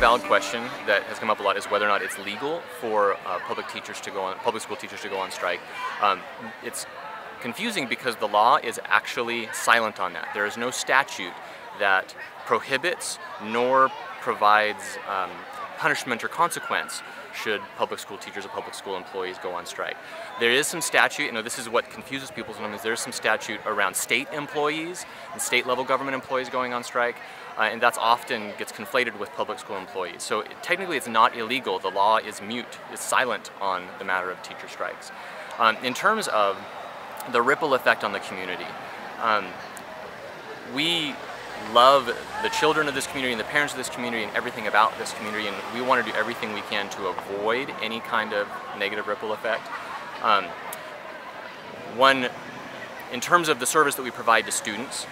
valid question that has come up a lot is whether or not it's legal for public school teachers to go on strike. It's confusing because the law is actually silent on that. There is no statute that prohibits nor provides punishment or consequence should public school teachers or public school employees go on strike. There is some statute, this is what confuses people sometimes, there's some statute around state employees and state level government employees going on strike, and that's often gets conflated with public school employees. So technically it's not illegal, the law is mute, it's silent on the matter of teacher strikes. In terms of the ripple effect on the community, we love the children of this community and the parents of this community and everything about this community, and we want to do everything we can to avoid any kind of negative ripple effect. In terms of the service that we provide to students,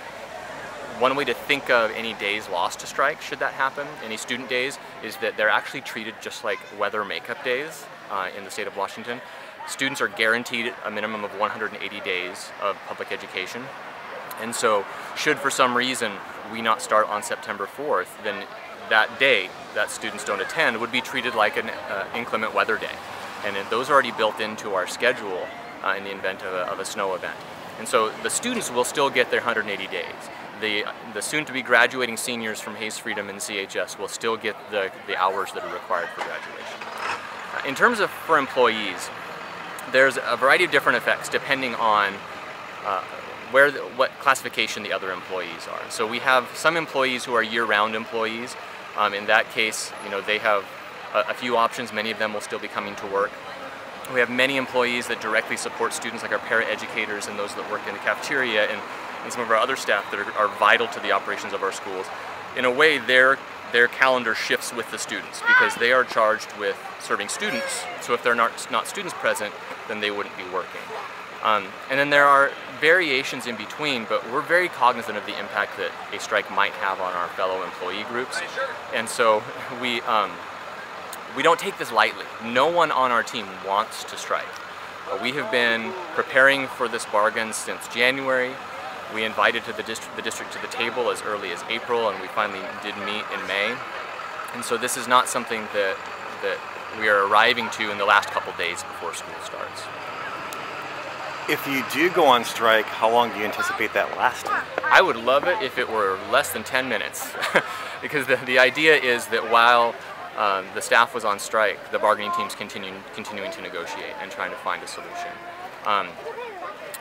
one way to think of any days lost to strike, should that happen, any student days, is that they're actually treated just like weather makeup days in the state of Washington. Students are guaranteed a minimum of 180 days of public education. And so, should for some reason we not start on September 4th, then that day that students don't attend would be treated like an inclement weather day. And those are already built into our schedule in the event of a snow event. And so the students will still get their 180 days. The soon-to-be graduating seniors from Hayes Freedom and CHS will still get the hours that are required for graduation. In terms of for employees, there's a variety of different effects depending on what classification the other employees are. So we have some employees who are year-round employees. In that case, they have a few options. Many of them will still be coming to work. We have many employees that directly support students, like our para-educators and those that work in the cafeteria and some of our other staff that are vital to the operations of our schools. In a way, their calendar shifts with the students because they are charged with serving students. So if there are not students present, then they wouldn't be working. And then there are variations in between, but we're very cognizant of the impact that a strike might have on our fellow employee groups. And so we don't take this lightly. No one on our team wants to strike. We have been preparing for this bargain since January. We invited the district to the table as early as April, and we finally did meet in May. And so this is not something that we are arriving to in the last couple days before school starts. If you do go on strike, how long do you anticipate that lasting? I would love it if it were less than 10 minutes. Because the idea is that while the staff was on strike, the bargaining team's continuing to negotiate and trying to find a solution.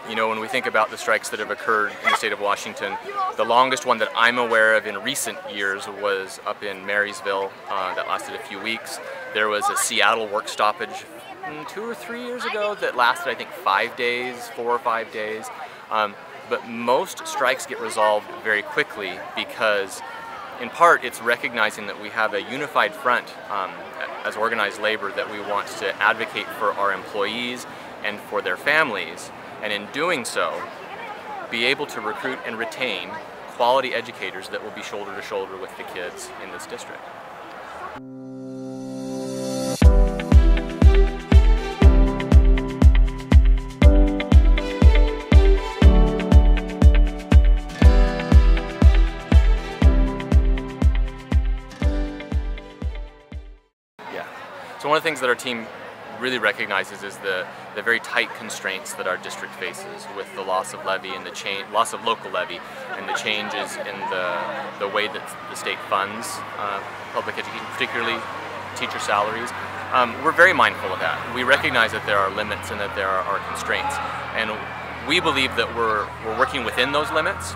When we think about the strikes that have occurred in the state of Washington, the longest one that I'm aware of in recent years was up in Marysville that lasted a few weeks. There was a Seattle work stoppage 2 or 3 years ago that lasted, I think, 5 days, 4 or 5 days. But most strikes get resolved very quickly because, in part, it's recognizing that we have a unified front as organized labor that we want to advocate for our employees and for their families, and in doing so, be able to recruit and retain quality educators that will be shoulder to shoulder with the kids in this district. So one of the things that our team really recognizes is the very tight constraints that our district faces with the loss of levy and the loss of local levy and the changes in the way that the state funds public education, particularly teacher salaries. We're very mindful of that. We recognize that there are limits and that there are constraints, and we believe that we're working within those limits.